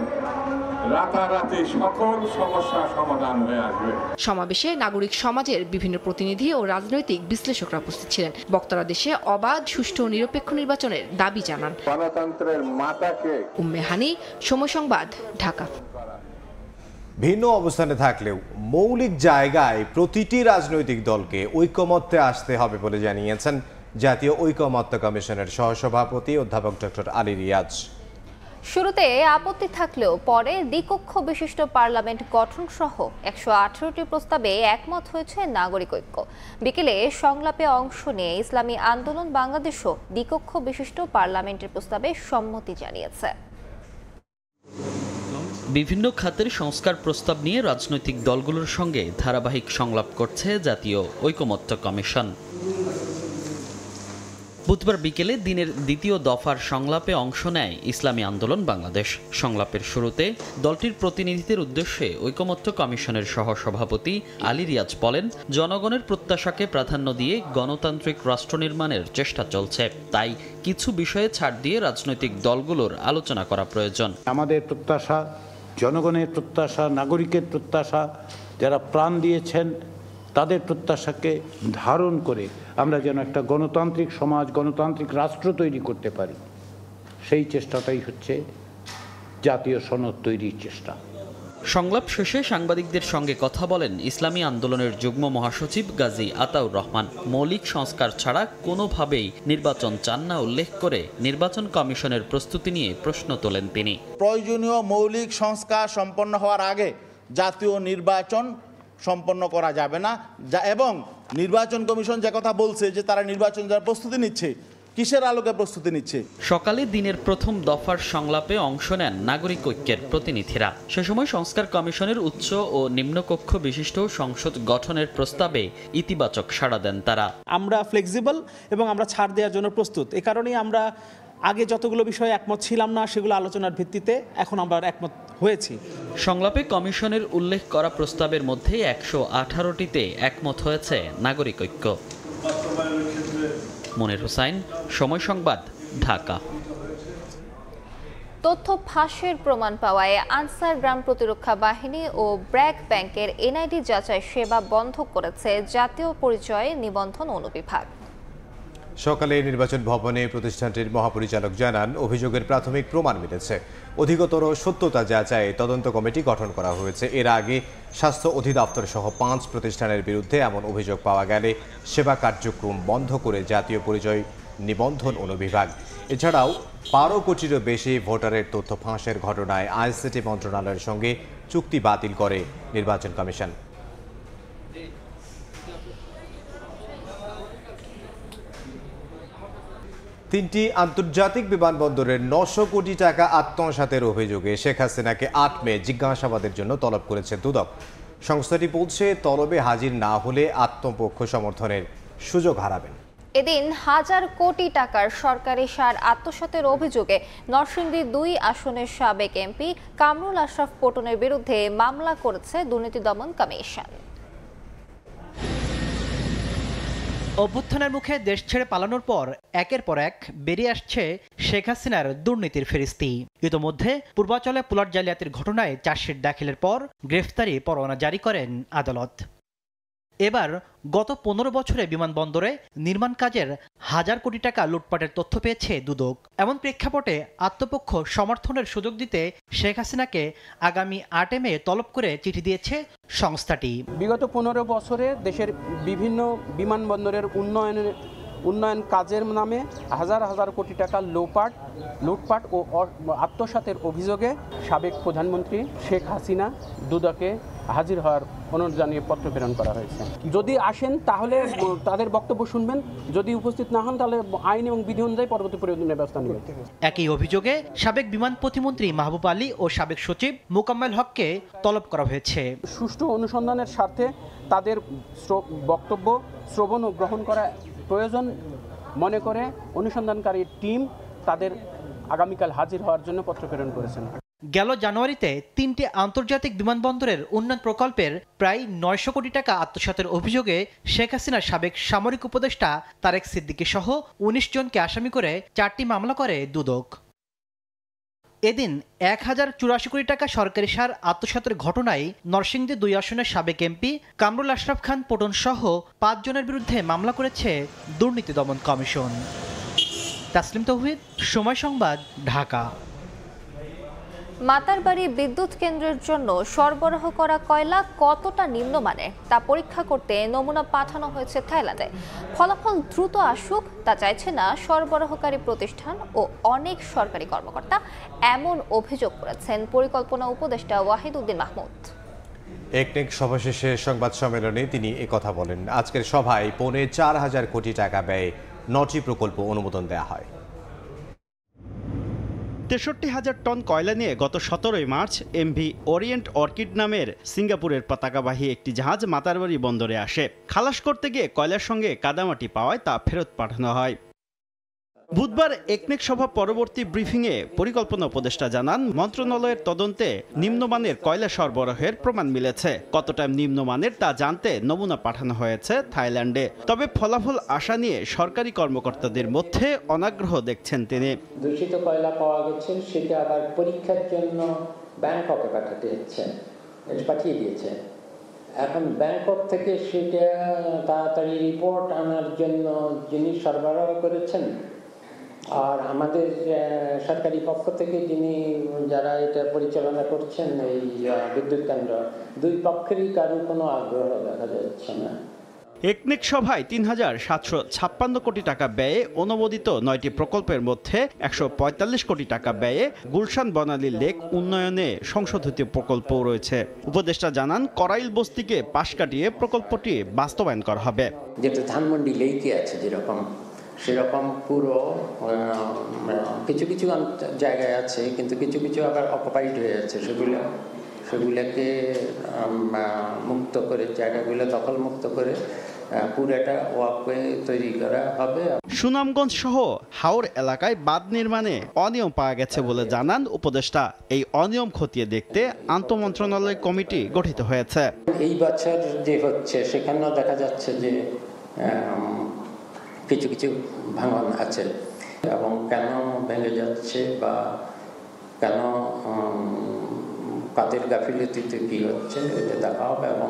[SPEAKER 9] রাতারাতি সকল সমস্যা সমাধান হয়ে আসবে।
[SPEAKER 19] সমাবেশে নাগরিক সমাজের বিভিন্ন প্রতিনিধি ও রাজনৈতিক বিশ্লেষকরা উপস্থিত ছিলেন। বক্তারা দেশে অবাধ, সুষ্ঠু ও নিরপেক্ষ নির্বাচনের দাবি জানান।
[SPEAKER 9] গণতন্ত্রের মাতাকে।
[SPEAKER 19] উম্মে হানি, সময় সংবাদ, ঢাকা।
[SPEAKER 4] ভিন্ন অবস্থানে থাকলেও মৌলিক জায়গায় প্রতিটি রাজনৈতিক দলকে ঐকমত্যে আসতে হবে বলে জানিয়েছেন জাতীয় ঐকমত্য কমিশনের সহসভাপতি অধ্যাপক ডক্টর আলী রিয়াজ।
[SPEAKER 1] শুরুতে আপত্তি থাকলেও পরে দ্বিকক্ষ বিশিষ্ট পার্লামেন্ট গঠন সহ 118টি প্রস্তাবে একমত হয়েছে নাগরিক ঐক্য। বিকেলে সংলাপে অংশ নিয়ে ইসলামী আন্দোলন বাংলাদেশও দ্বিকক্ষ বিশিষ্ট পার্লামেন্টের প্রস্তাবে সম্মতি জানিয়েছে।
[SPEAKER 22] বিভিন্ন খাতের সংস্কার প্রস্তাব নিয়ে রাজনৈতিক দলগুলোর সঙ্গে ধারাবাহিক সংলাপ করছে জাতীয় ঐকমত্য কমিশন। বুধবার বিকেলে দিনের দ্বিতীয় দফার সংলাপে অংশ নেয় ইসলামী আন্দোলন বাংলাদেশ। সংলাপের শুরুতে দলটির প্রতিনিধিদের উদ্দেশ্যে ঐকমত্য কমিশনের সহসভাপতি আলী রিয়াজ বলেন, জনগণের প্রত্যাশাকে প্রাধান্য দিয়ে গণতান্ত্রিক রাষ্ট্র নির্মাণের চেষ্টা চলছে, তাই কিছু বিষয়ে ছাড় দিয়ে রাজনৈতিক দলগুলোর আলোচনা করা প্রয়োজন।
[SPEAKER 23] আমাদের প্রত্যাশা, জনগণের প্রত্যাশা, নাগরিকের প্রত্যাশা, যারা প্রাণ দিয়েছেন তাদের প্রত্যাশাকে ধারণ করে আমরা যেন একটা গণতান্ত্রিক সমাজ, গণতান্ত্রিক রাষ্ট্র তৈরি করতে পারি, সেই চেষ্টাটাই হচ্ছে জাতীয় সনদ তৈরির চেষ্টা।
[SPEAKER 22] সংলাপ শেষে সাংবাদিকদের সঙ্গে কথা বলেন ইসলামী আন্দোলনের যুগ্ম মহাসচিব গাজী আতাউর রহমান। মৌলিক সংস্কার ছাড়া কোনোভাবেই নির্বাচন চান না উল্লেখ করে নির্বাচন কমিশনের প্রস্তুতি নিয়ে প্রশ্ন তোলেন তিনি।
[SPEAKER 24] প্রয়োজনীয় মৌলিক সংস্কার সম্পন্ন হওয়ার আগে জাতীয় নির্বাচন সম্পন্ন করা যাবে না, এবং নির্বাচন কমিশন যে কথা বলছে যে তারা নির্বাচন যারা প্রস্তুতি নিচ্ছে, কিসের আলোকে প্রস্তুতি নিচ্ছে?
[SPEAKER 22] সকালে দিনের প্রথম দফার সংলাপে অংশ নেন নাগরিক ঐক্যের প্রতিনিধিরা। সে সময় সংস্কার কমিশনের উচ্চ ও নিম্নকক্ষ বিশিষ্ট সংসদ গঠনের প্রস্তাবে ইতিবাচক সাড়া দেন তারা।
[SPEAKER 25] আমরা ফ্লেক্সিবল এবং আমরা ছাড় দেওয়ার জন্য প্রস্তুত। এ কারণেই আমরা আগে যতগুলো বিষয়ে একমত ছিলাম না, সেগুলো আলোচনার ভিত্তিতে এখন আমরা একমত হয়েছি।
[SPEAKER 22] সংলাপে কমিশনের উল্লেখ করা প্রস্তাবের মধ্যে 118টিতে একমত হয়েছে নাগরিক ঐক্য। মনির হুসাইন, সময় সংবাদ, ঢাকা।
[SPEAKER 1] তথ্য ফাঁসের প্রমাণ পাওয়ায় আনসার গ্রাম প্রতিরক্ষা বাহিনী ও ব্র্যাক ব্যাংকের এনআইডি যাচাই সেবা বন্ধ করেছে জাতীয় পরিচয় নিবন্ধন অনুবিভাগ।
[SPEAKER 4] সকালে নির্বাচন ভবনে প্রতিষ্ঠানটির মহাপরিচালক জানান, অভিযোগের প্রাথমিক প্রমাণ মিলেছে। অধিকতর সত্যতা যাচাই তদন্ত কমিটি গঠন করা হয়েছে। এর আগে স্বাস্থ্য অধিদপ্তর সহ 5 প্রতিষ্ঠানের বিরুদ্ধে এমন অভিযোগ পাওয়া গেলে সেবা কার্যক্রম বন্ধ করে জাতীয় পরিচয় নিবন্ধন অনুবিভাগ। এছাড়াও 12 কোটিরও বেশি ভোটারের তথ্য ফাঁসের ঘটনায় আইসিটি মন্ত্রণালয়ের সঙ্গে চুক্তি বাতিল করে নির্বাচন কমিশন। তিনটি আন্তর্জাতিক বিমানবন্দরের 900 কোটি টাকা আত্মসাতের অভিযোগে শেখ হাসিনাকে 8 মে জিজ্ঞাসাবাদের জন্য তলব করেছে দুদক। সংস্থাটি বলছে, তলবে হাজির না হলে আত্মপক্ষ সমর্থনের সুযোগ হারাবেন।
[SPEAKER 1] এদিন হাজার কোটি টাকার সরকারি সার আত্মসাতের অভিযোগে নরসিংদী 2 আসনের সাবেক এমপি কামরুল আশরাফ পটনের বিরুদ্ধে মামলা করেছে দুর্নীতি দমন কমিশন।
[SPEAKER 26] অভ্যুত্থানের মুখে দেশ ছেড়ে পালানোর পর একের পর এক বেরিয়ে আসছে শেখ হাসিনার দুর্নীতির ফেরিস্তি। ইতোমধ্যে পূর্বাচলে প্লট জালিয়াতির ঘটনায় চার্জশিট দাখিলের পর গ্রেফতারি পরোয়ানা জারি করেন আদালত। এবার গত 15 বছরে বিমানবন্দরে নির্মাণ কাজের হাজার কোটি টাকা লুটপাটের তথ্য পেয়েছে দুদক। এমন প্রেক্ষাপটে আত্মপক্ষ সমর্থনের সুযোগ দিতে শেখ হাসিনাকে আগামী 8 মে তলব করে চিঠি দিয়েছে সংস্থাটি।
[SPEAKER 25] বিগত 15 বছরে দেশের বিভিন্ন বিমানবন্দরের উন্নয়ন কাজের নামে হাজার হাজার কোটি টাকা লুটপাট ও আত্মসাতের অভিযোগে সাবেক প্রধানমন্ত্রী শেখ হাসিনা দুদকে হাজির হওয়ার অনুরোধ জানিয়ে পত্র প্রেরণ করা হয়েছে। যদি আসেন তাহলে তাদের বক্তব্য শুনবেন, যদি উপস্থিত না হন তাহলে আইন এবং বিধি অনুযায়ী পরবর্তী প্রয়োজনীয় ব্যবস্থা নেবেন।
[SPEAKER 26] একই অভিযোগে সাবেক বিমান প্রতিমন্ত্রী মাহবুব আলী ও সাবেক সচিব মোকাম্মেল হককে তলব করা হয়েছে।
[SPEAKER 25] সুষ্ঠু অনুসন্ধানের স্বার্থে তাদের বক্তব্য শ্রবণ ও গ্রহণ করা প্রয়োজন মনে করে অনুসন্ধানকারী টিম তাদের আগামীকাল হাজির হওয়ার জন্য পত্র প্রেরণ করেছেন।
[SPEAKER 26] গেল জানুয়ারিতে 3টি আন্তর্জাতিক বিমানবন্দরের উন্নয়ন প্রকল্পের প্রায় 900 কোটি টাকা আত্মসাতের অভিযোগে শেখ হাসিনার সাবেক সামরিক উপদেষ্টা তারেক সিদ্দিকী সহ 19 জনকে আসামি করে 4টি মামলা করে দুদক। এদিন 1084 কোটি টাকা সরকারি সার আত্মসাতের ঘটনায় নরসিংদী 2 আসনের সাবেক এমপি কামরুল আশরাফ খান পটন সহ 5 জনের বিরুদ্ধে মামলা করেছে দুর্নীতি দমন কমিশন। তাসলিম তৌহিদ, সময় সংবাদ, ঢাকা।
[SPEAKER 1] মাতারবাড়ি বিদ্যুৎ কেন্দ্রের জন্য সরবরাহ করা কয়লা কতটা নিম্নমানের তা পরীক্ষা করতে নমুনা পাঠানো হয়েছে থাইল্যান্ডে। ফলাফল দ্রুত আসুক তা চাইছে না সরবরাহকারী প্রতিষ্ঠান ও অনেক সরকারি কর্মকর্তা, এমন অভিযোগ করেছেন পরিকল্পনা উপদেষ্টা ওয়াহিদ উদ্দিন মাহমুদ।
[SPEAKER 4] একনেক সভা শেষে সংবাদ সম্মেলনে তিনি একথা বলেন। আজকের সভায় 4,500 কোটি টাকা ব্যয়ে 9টি প্রকল্প অনুমোদন দেওয়া হয়।
[SPEAKER 2] 63,000 টন কয়লা নিয়ে গত 17 মার্চ এমভি ওরিয়েন্ট অর্কিড নামের সিঙ্গাপুরের পতাকাবাহী একটি জাহাজ মাতারবাড়ি বন্দরে আসে। খালাস করতে গিয়ে কয়লার সঙ্গে কাদামাটি পাওয়ায় তা ফেরত পাঠানো হয়। বুধবার একনেক সভা পরবর্তী ব্রিফিংয়ে পরিকল্পনা উপদেষ্টা জানান, মন্ত্রণালয়ের তদন্তে নিম্নমানের কয়লা সরবরাহের প্রমাণ মিলেছে। কতটা নিম্নমানের তা জানতে নমুনা পাঠানো হয়েছে থাইল্যান্ডে। তবে ফলাফল আশা নিয়ে সরকারি কর্মকর্তাদের মধ্যে অনাগ্রহ দেখছেন তিনি।
[SPEAKER 3] দূষিত কয়লা পাওয়া গেছে, সেটা আবার পরীক্ষার জন্য ব্যাংককে পাঠাতে হচ্ছে, পাঠিয়ে দিয়েছে। এখন ব্যাংকক থেকে সেটা তাড়াতাড়ি রিপোর্ট আনার জন্য যিনি সরবরাহ করেছেন আর আমাদের সরকারি পক্ষ থেকে যারা এটা পরিচালনা করছেন এই বিদ্যুৎ কেন্দ্র, দুই পক্ষেরই কারো কোনো আগ্রহ দেখা যাচ্ছে না।
[SPEAKER 2] একনেক সভায় 3,756 কোটি টাকা ব্যয়ে অনুমোদিত 9টি প্রকল্পের মধ্যে 145 কোটি টাকা ব্যয়ে গুলশান বনালী লেক উন্নয়নে সংশোধিত প্রকল্পও রয়েছে। উপদেষ্টা জানান, করাইল বস্তিকে পাশ কাটিয়ে প্রকল্পটি বাস্তবায়ন করা হবে।
[SPEAKER 3] যেটা ধানমন্ডি লেকে আছে যেরকম, সেরকম পুরো কিছু কিছু জায়গায় আছে, কিন্তু কিছু কিছু আবার অকুপাইড হয়ে আছে। সেগুলোকে মুক্ত করে, জায়গাগুলো দখল মুক্ত করে পুরোটা ওয়াকওয়ে তৈরি করা হবে।
[SPEAKER 2] সুনামগঞ্জ সহ হাওর এলাকায় বাঁধ নির্মাণে অনিয়ম পাওয়া গেছে বলে জানান উপদেষ্টা। এই অনিয়ম খতিয়ে দেখতে আন্তঃমন্ত্রণালয় কমিটি গঠিত হয়েছে।
[SPEAKER 3] এই বছর যে হচ্ছে সেখানেও দেখা যাচ্ছে যে কিছু কিছু ভাঙন আছে এবং কেন ভেঙে যাচ্ছে বা কেন কাদের গাফিলতিতে কি হচ্ছে এটা দেখা হবে এবং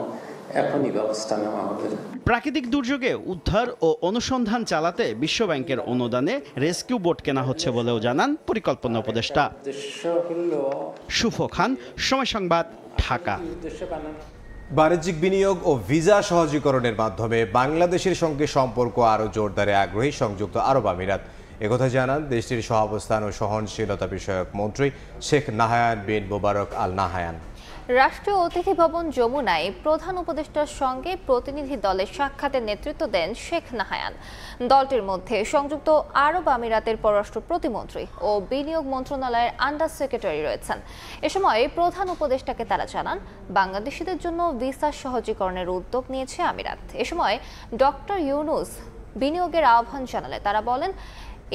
[SPEAKER 3] এখনই ব্যবস্থা নেওয়া হবে।
[SPEAKER 2] প্রাকৃতিক দুর্যোগে উদ্ধার ও অনুসন্ধান চালাতে বিশ্বব্যাংকের অনুদানে রেস্কিউ বোট কেনা হচ্ছে বলেও জানান পরিকল্পনা উপদেষ্টা। সুফ খান, সময় সংবাদ, ঢাকা।
[SPEAKER 4] বাণিজ্যিক বিনিয়োগ ও ভিসা সহজীকরণের মাধ্যমে বাংলাদেশের সঙ্গে সম্পর্ক আরও জোরদারে আগ্রহী সংযুক্ত আরব আমিরাত। একথা জানান দেশটির সহাবস্থান ও সহনশীলতা বিষয়ক মন্ত্রী শেখ নাহায়ান বিন মোবারক আল নাহায়ান।
[SPEAKER 1] রাষ্ট্রীয় অতিথি ভবন যমুনায় প্রধান উপদেষ্টার সঙ্গে প্রতিনিধি দলের সাক্ষাতের নেতৃত্ব দেন শেখ নাহায়ান। দলটির মধ্যে সংযুক্ত আরব আমিরাতের পররাষ্ট্র প্রতিমন্ত্রী ও বিনিয়োগ মন্ত্রণালয়ের আন্ডার সেক্রেটারি রয়েছেন। এ সময় প্রধান উপদেষ্টাকে তারা জানান, বাংলাদেশিদের জন্য ভিসা সহজীকরণের উদ্যোগ নিয়েছে আমিরাত। এ সময় ডক্টর ইউনুস বিনিয়োগের আহ্বান জানালে তারা বলেন,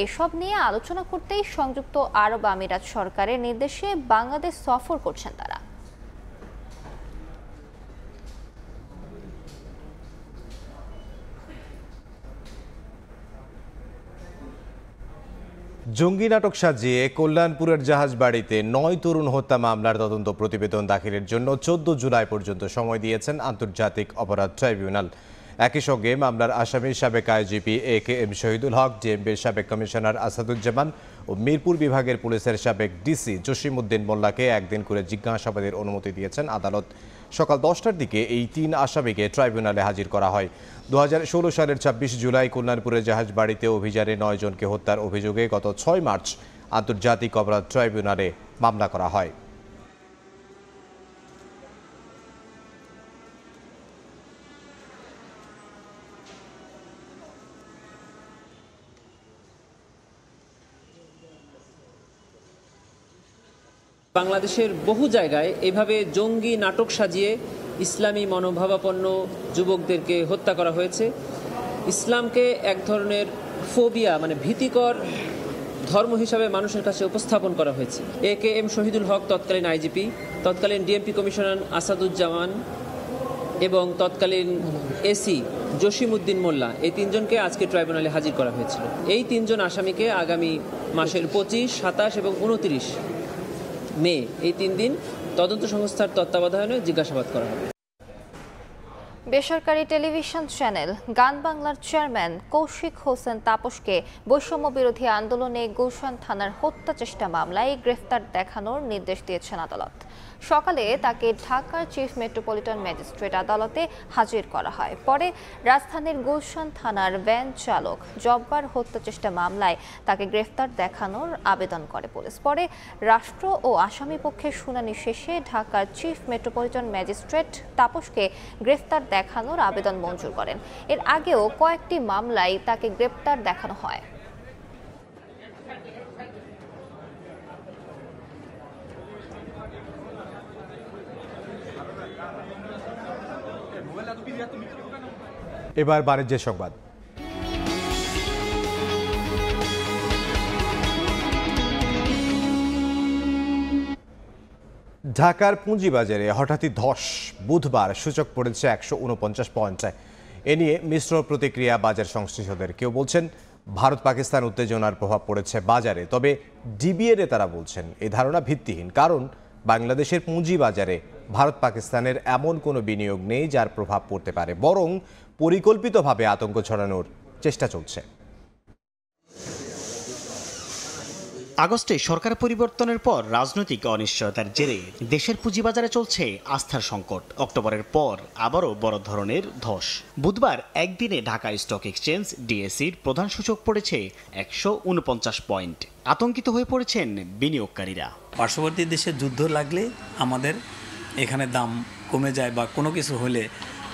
[SPEAKER 1] এসব নিয়ে আলোচনা করতেই সংযুক্ত আরব আমিরাত সরকারের নির্দেশে বাংলাদেশ সফর করছেন তারা।
[SPEAKER 4] জঙ্গি নাটক সাজিয়ে কল্যাণপুরের জাহাজবাড়িতে 9 তরুণ হত্যা মামলার তদন্ত প্রতিবেদন দাখিলের জন্য 14 জুলাই পর্যন্ত সময় দিয়েছেন আন্তর্জাতিক অপরাধ ট্রাইব্যুনাল। একই সঙ্গে মামলার আসামি সাবেক আইজিপি AKM শহীদুল হক, ডিএমপির সাবেক কমিশনার আসাদুজ্জামান ও মিরপুর বিভাগের পুলিশের সাবেক ডিসি জসিমউদ্দিন মোল্লাকে একদিন করে জিজ্ঞাসাবাদের অনুমতি দিয়েছেন আদালত। সকাল 10টার দিকে এই 3 আসামিকে ট্রাইব্যুনালে হাজির করা হয়। 2016 সালের 26 জুলাই কল্যাণপুরের জাহাজবাড়িতে অভিযানে 9 জনকে হত্যার অভিযোগে গত 6 মার্চ আন্তর্জাতিক অপরাধ ট্রাইব্যুনালে মামলা করা হয়।
[SPEAKER 6] বাংলাদেশের বহু জায়গায় এভাবে জঙ্গি নাটক সাজিয়ে ইসলামী মনোভাবাপন্ন যুবকদেরকে হত্যা করা হয়েছে। ইসলামকে এক ধরনের ফোবিয়া মানে ভীতিকর ধর্ম হিসাবে মানুষের কাছে উপস্থাপন করা হয়েছে। AKM শহীদুল হক তৎকালীন IGP, তৎকালীন DMP কমিশনার আসাদুজ্জামান এবং তৎকালীন AC জসিমউদ্দিন মোল্লা, এই তিনজনকে আজকে ট্রাইব্যুনালে হাজির করা হয়েছিল। এই তিনজন আসামিকে আগামী মাসের 25, 27 এবং 29 মে এই 3 দিন তদন্ত সংস্থার তত্ত্বাবধানে জিজ্ঞাসাবাদ করা হবে।
[SPEAKER 1] বেসরকারি টেলিভিশন চ্যানেল গান বাংলার চেয়ারম্যান কৌশিক হোসেন তাপসকে বৈষম্য বিরোধী আন্দোলনে গুলশান থানার হত্যা চেষ্টা মামলায় গ্রেফতার দেখানোর নির্দেশ দিয়েছেন আদালত। সকালে তাকে ঢাকার চিফ মেট্রোপলিটন ম্যাজিস্ট্রেট আদালতে হাজির করা হয়। পরে রাজধানীর গুলশান থানার ভ্যান চালক জব্বার হত্যা চেষ্টা মামলায় তাকে গ্রেফতার দেখানোর আবেদন করে পুলিশ। পরে রাষ্ট্র ও আসামি পক্ষের শুনানি শেষে ঢাকার চিফ মেট্রোপলিটন ম্যাজিস্ট্রেট তাপসকে গ্রেফতার দেখানোর আবেদন মঞ্জুর করেন। এর আগেও কয়েকটি মামলায় তাকে গ্রেফতার দেখানো হয়।
[SPEAKER 4] এবার বাণিজ্যের সংবাদ। ঢাকার পুঁজিবাজারে হঠাৎই ধস, বুধবার সূচক পড়েছে 149 পয়েন্টে। এ নিয়ে মিশ্র প্রতিক্রিয়া বাজার সংশ্লিষ্টদের। কেউ বলছেন ভারত পাকিস্তান উত্তেজনার প্রভাব পড়েছে বাজারে, তবে ডিবিএ তারা বলছেন এই ধারণা ভিত্তিহীন, কারণ বাংলাদেশের পুঁজিবাজারে ভারত পাকিস্তানের এমন কোনো বিনিয়োগ নেই যার প্রভাব পড়তে পারে, বরং পরিকল্পিতভাবে আতঙ্ক ছড়ানোর চেষ্টা চলছে।
[SPEAKER 2] আগস্টে সরকার পরিবর্তনের পর রাজনৈতিক অনিশ্চয়তার জেরে দেশের পুঁজিবাজারে চলছে আস্থার সংকট। অক্টোবরের পর আবারও বড় ধরনের ধস। বুধবার একদিনে ঢাকা স্টক এক্সচেঞ্জ ডিএসইর প্রধান সূচক পড়েছে 149 পয়েন্ট। আতঙ্কিত হয়ে পড়েছেন বিনিয়োগকারীরা।
[SPEAKER 5] পার্শ্ববর্তী দেশে যুদ্ধ লাগলে আমাদের এখানে দাম কমে যায়, বা কোনো কিছু হলে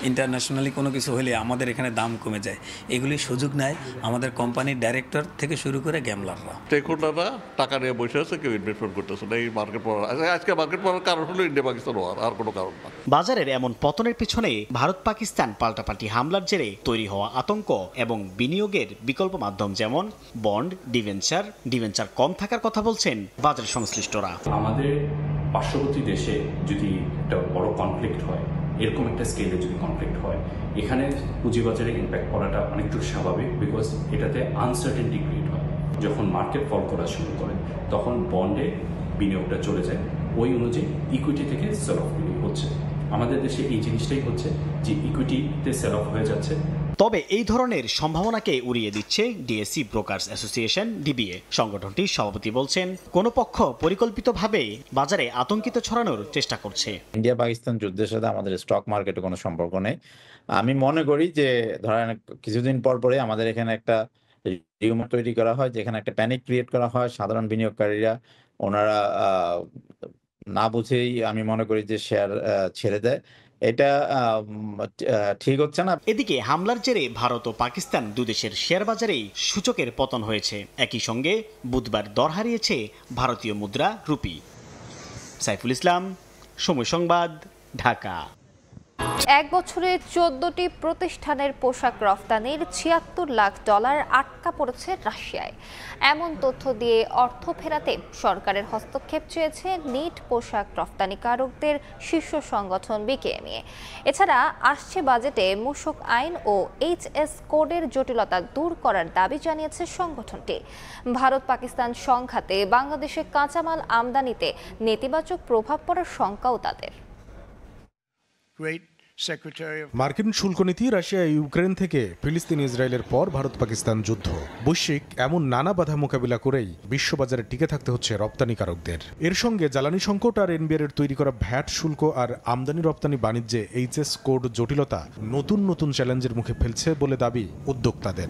[SPEAKER 5] ইন্টারন্যাশনালি কোনো কিছু হলে আমাদের এখানে দাম কমে যায়। এগুলি সুযোগ নেয় আমাদের কোম্পানির ডাইরেক্টর থেকে শুরু করে গ্যামলাররা।
[SPEAKER 7] স্টেকহোল্ডাররা টাকা নিয়ে বসে আছে, কেউ ইনভেস্টমেন্ট করতেছে না। এই মার্কেট পড়ার আজকে মার্কেট পড়ার কারণ হলো ইন্ডিয়া পাকিস্তান ওয়ার, আর কোনো কারণ না।
[SPEAKER 2] বাজারের এমন পতনের পিছনে ভারত পাকিস্তান পাল্টাপাল্টি হামলার জেরে তৈরি হওয়া আতঙ্ক এবং বিনিয়োগের বিকল্প মাধ্যম যেমন বন্ড, ডিভেঞ্চার কম থাকার কথা বলছেন বাজার সংশ্লিষ্টরা।
[SPEAKER 8] আমাদের পার্শ্ববর্তী দেশে যদি একটা বড় কনফ্লিক্ট হয়, এরকম একটা স্কেলে যদি কনফ্লিক্ট হয়, এখানে পুঁজিবাজারে ইম্প্যাক্ট করাটা অনেকটু স্বাভাবিক, বিকজ এটাতে আনসার্টেনটি ক্রিয়েট হয়। যখন মার্কেট ফল করা শুরু করে তখন বন্ডে বিনিয়োগটা চলে যায়, ওই অনুযায়ী ইকুইটি থেকে সেল অফ হচ্ছে। আমাদের দেশে এই জিনিসটাই হচ্ছে যে ইকুইটিতে সেল অফ হয়ে যাচ্ছে।
[SPEAKER 2] তবে এই ধরনের সম্ভাবনাকে উড়িয়ে দিচ্ছে ডিএসই ব্রোকার্স অ্যাসোসিয়েশন ডিবিএ। সংগঠনটির সভাপতি বলছেন, কোনো পক্ষ পরিকল্পিতভাবে বাজারে আতঙ্কিত ছড়ানোর চেষ্টা করছে।
[SPEAKER 10] ইন্ডিয়া পাকিস্তান যুদ্ধের সাথে আমাদের স্টক মার্কেটে কোনো সম্পর্ক নেই। আমি মনে করি যে ধরেন কিছুদিন পর পরে আমাদের এখানে একটা রিউমার তৈরি করা হয়, যেখানে একটা প্যানিক ক্রিয়েট করা হয়, সাধারণ বিনিয়োগকারীরা ওনারা না বুঝেই আমি মনে করি যে শেয়ার ছেড়ে দেয়। এটা ঠিক হচ্ছে না।
[SPEAKER 2] এদিকে হামলার জেরে ভারত ও পাকিস্তান দুদেশের শেয়ার বাজারেই সূচকের পতন হয়েছে। একই সঙ্গে বুধবার দর হারিয়েছে ভারতীয় মুদ্রা রুপি। সাইফুল ইসলাম, সময় সংবাদ, ঢাকা।
[SPEAKER 1] এক বছরে 14টি প্রতিষ্ঠানের পোশাক রফতানির $76 লাখ আটকা পড়েছে রাশিয়ায়। এমন তথ্য দিয়ে অর্থ ফেরাতে সরকারের হস্তক্ষেপ চেয়েছে নিট পোশাক রফতানিকারকদের শীর্ষ সংগঠন বিকেএমইএ। এছাড়া আসছে বাজেটে মূসক আইন ও HS কোডের জটিলতা দূর করার দাবি জানিয়েছে সংগঠনটি। ভারত পাকিস্তান সংঘাতে বাংলাদেশে কাঁচামাল আমদানিতে নেতিবাচক প্রভাব পড়ার শঙ্কাও তাদের।
[SPEAKER 11] মার্কিন শুল্ক নীতি, রাশিয়া ইউক্রেন থেকে ফিলিস্তিন ইসরায়েলের পর ভারত পাকিস্তান যুদ্ধ, বৈশ্বিক এমন নানা বাধা মোকাবিলা করেই বিশ্ববাজারে টিকে থাকতে হচ্ছে রপ্তানিকারকদের। এর সঙ্গে জ্বালানি সংকট আর এনবিআর তৈরি করা ভ্যাট শুল্ক আর আমদানি রপ্তানি বাণিজ্যে HS কোড জটিলতা নতুন নতুন চ্যালেঞ্জের মুখে ফেলছে বলে দাবি উদ্যোক্তাদের।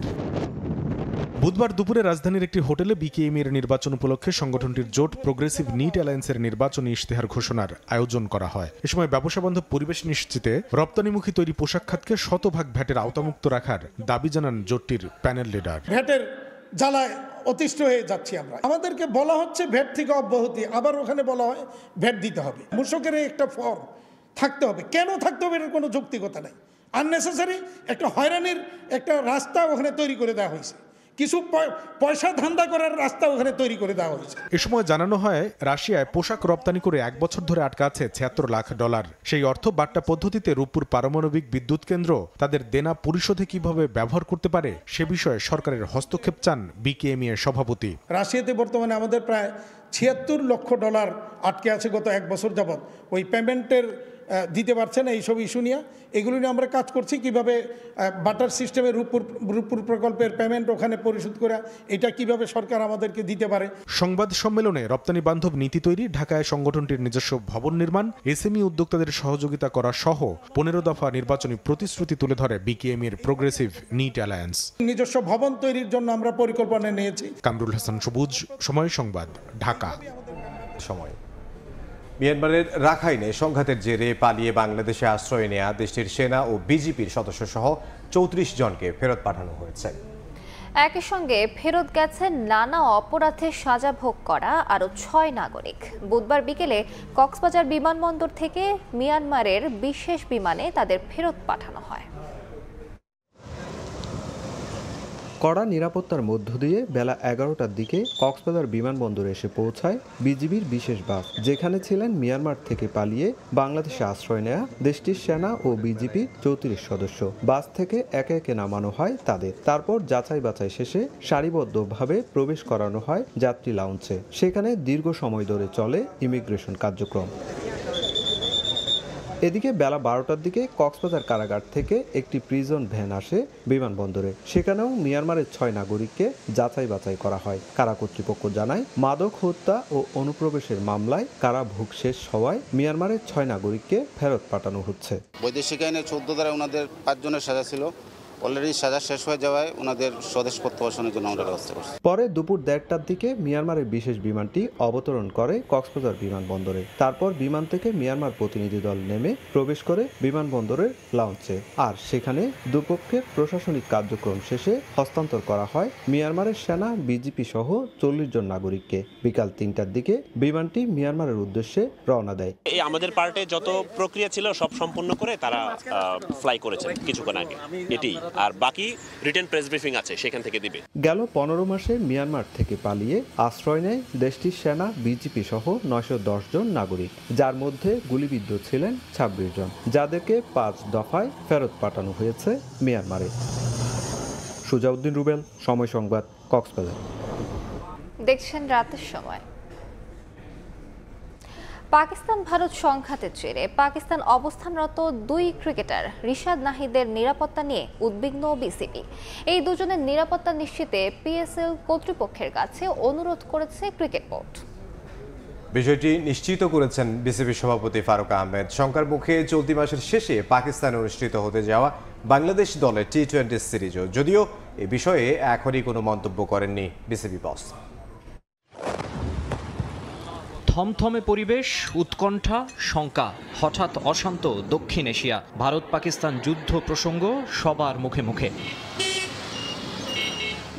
[SPEAKER 11] বুধবার দুপুরে রাজধানীর একটি হোটেলে বিকেএমইএর নির্বাচন উপলক্ষে সংগঠনটির জোট প্রোগ্রেসিভ নিট অ্যালায়েন্সের নির্বাচনী ইশতেহার ঘোষণার আয়োজন করা হয়। এ সময় ব্যবসা বান্ধব পরিবেশ নিশ্চিতে রপ্তানিমুখী তৈরি পোশাক খাতকে শতভাগ ভ্যাটের আওতামুক্ত রাখার দাবি জানান জোটটির প্যানেল লিডার।
[SPEAKER 12] ভ্যাটের জ্বালায় অতিষ্ঠ হয়ে যাচ্ছি আমরা। আমাদেরকে বলা হচ্ছে ভ্যাট থেকে অব্যাহতি, আবার ওখানে বলা হয় ভ্যাট দিতে হবে। মূসকের একটা ফর্ম থাকতে হবে। কেন থাকতে হবে এর কোনো যৌক্তিকতা নেই। আননেসেসারি একটা হয়রানির একটা রাস্তা ওখানে তৈরি করে দেওয়া হয়েছে। কিছু পয়সা ধান্দা করার রাস্তা ওখানে তৈরি করে দেওয়া হয়েছে।
[SPEAKER 11] এ সময় জানানো হয় রাশিয়ায় পোশাক রপ্তানি করে 1 বছর ধরে আটকা আছে $76 লাখ। সেই অর্থ বাট্টা পদ্ধতিতে রূপপুর পারমাণবিক বিদ্যুৎ কেন্দ্র তাদের দেনা পরিশোধে কিভাবে ব্যবহার করতে পারে সে বিষয়ে সরকারের হস্তক্ষেপ চান বিকেএমই এর সভাপতি।
[SPEAKER 12] রাশিয়াতে বর্তমানে আমাদের প্রায় $76 লক্ষ আটকে আছে গত 1 বছর যাবৎ। ওই পেমেন্টের দিতে পারছে না, এইসব ইস্যু নিয়ে এগুলো নিয়ে আমরা কাজ করছি কিভাবে বাটার সিস্টেমে রূপপুর প্রকল্পের পেমেন্ট ওখানে পরিশোধ করা, এটা কিভাবে সরকার আমাদেরকে দিতে পারে।
[SPEAKER 11] সংবাদ সম্মেলনে রপ্তানি বান্ধব নীতি তৈরি, ঢাকায় সংগঠনটির নিজস্ব ভবন নির্মাণ, এসএমই উদ্যোক্তাদের সহযোগিতা করা সহ 15 দফা নির্বাচনী প্রতিশ্রুতি তুলে ধরে বিকেএমই এর প্রোগ্রেসিভ নিট অ্যালায়েন্স।
[SPEAKER 12] নিজস্ব ভবন তৈরির জন্য আমরা পরিকল্পনা নিয়েছি।
[SPEAKER 11] কামরুল হাসান সবুজ, সময় সংবাদ, ঢাকা।
[SPEAKER 4] সময়। মিয়ানমারের রাখাইনে সংঘাতের জেরে পালিয়ে বাংলাদেশে আশ্রয় নেয়া দেশটির সেনা ও বিজিপির সদস্য সহ 34 জনকে ফেরত পাঠানো হয়েছে।
[SPEAKER 1] একই সঙ্গে ফেরত গেছেন নানা অপরাধে সাজা ভোগ করা আরও 6 নাগরিক। বুধবার বিকেলে কক্সবাজার বিমানবন্দর থেকে মিয়ানমারের বিশেষ বিমানে তাদের ফেরত পাঠানো হয়।
[SPEAKER 13] কড়া নিরাপত্তার মধ্য দিয়ে বেলা 11টার দিকে কক্সবাজার বিমানবন্দরে এসে পৌঁছায় বিজিবির বিশেষ বাস, যেখানে ছিলেন মিয়ানমার থেকে পালিয়ে বাংলাদেশে আশ্রয় নেয়া দেশটির সেনা ও বিজিবির 34 সদস্য। বাস থেকে একে একে নামানো হয় তাদের, তারপর যাচাই বাছাই শেষে সারিবদ্ধভাবে প্রবেশ করানো হয় যাত্রী লাউঞ্জে। সেখানে দীর্ঘ সময় ধরে চলে ইমিগ্রেশন কার্যক্রম। এদিকে বেলা 12টার দিকে কক্সবাজার কারাগার থেকে একটি প্রিজন ভ্যান আসে বিমানবন্দরে। সেখানেও মিয়ানমারের 6 নাগরিককে যাচাই বাছাই করা হয়। কারা কর্তৃপক্ষ জানায়, মাদক হত্যা ও অনুপ্রবেশের মামলায় কারাভোগ শেষ হওয়ায় মিয়ানমারের 6 নাগরিককে ফেরত পাঠানো হচ্ছে।
[SPEAKER 14] বৈদেশিক আইনে 14 ধারায় ওনাদের 5 জনের সাজা ছিল, অলরেডি সাজা শেষ হয়ে যাওয়ায় ওনাদের স্বদেশ প্রত্যাবাসনের জন্য আমরা ব্যবস্থা করছি।
[SPEAKER 13] পরে দুপুর 1:30টার দিকে মিয়ানমারের বিশেষ বিমানটি অবতরণ করে কক্সবাজার বিমানবন্দরে। তারপর বিমান থেকে মিয়ানমার প্রতিনিধি দল নেমে প্রবেশ করে বিমানবন্দরের লাউঞ্জে, আর সেখানে দুপক্ষের প্রশাসনিক কার্যক্রম শেষে হস্তান্তর করা হয় মিয়ানমারের সেনা, বিজিপি সহ 40 জন নাগরিককে। বিকাল 3টার দিকে বিমানটি মিয়ানমারের উদ্দেশ্যে রওনা দেয়।
[SPEAKER 15] এই আমাদের পার্টে যত প্রক্রিয়া ছিল সব সম্পূর্ণ করে তারা ফ্লাই করেছেন কিছুক্ষণ আগে, এটি আর বাকি রিটেন প্রেস ব্রিফিং আছে, সেখান থেকে দিবে।
[SPEAKER 13] গেল 15 মাসে মিয়ানমার থেকে পালিয়ে আশ্রয় নেয় দেশটির সেনা, বিজিপি সহ 910 জন নাগরিক, যার মধ্যে গুলিবিদ্ধ ছিলেন 26 জন, যাদেরকে 5 দফায় ফেরত পাঠানো হয়েছে মিয়ানমারে। সুজাউদ্দিন রুবেল, সময় সংবাদ, কক্সবাজার।
[SPEAKER 1] দেখছেন রাতের সময়। পাকিস্তান ভারত সংঘাতের জেরে পাকিস্তান অবস্থানরত 2 ক্রিকেটার রিশাদ নাহিদের নিরাপত্তা নিয়ে উদ্বিগ্ন বিসিবি। এই দুজনের নিরাপত্তা নিশ্চিতে পিএসএল কর্তৃপক্ষের কাছে অনুরোধ করেছে ক্রিকেট বোর্ড।
[SPEAKER 4] বিষয়টি নিশ্চিত করেছেন বিসিবি সভাপতি ফারুক আহমেদ। শঙ্কার মুখে চলতি মাসের শেষে পাকিস্তানে অনুষ্ঠিত হতে যাওয়া বাংলাদেশ দলের টি-20 সিরিজও, যদিও এ বিষয়ে এখনই কোনো মন্তব্য করেননি বিসিবি বস।
[SPEAKER 16] থমথমে পরিবেশ, উৎকণ্ঠা, শঙ্কা, হঠাৎ অশান্ত দক্ষিণ এশিয়া। ভারত পাকিস্তান যুদ্ধ প্রসঙ্গ সবার মুখে মুখে।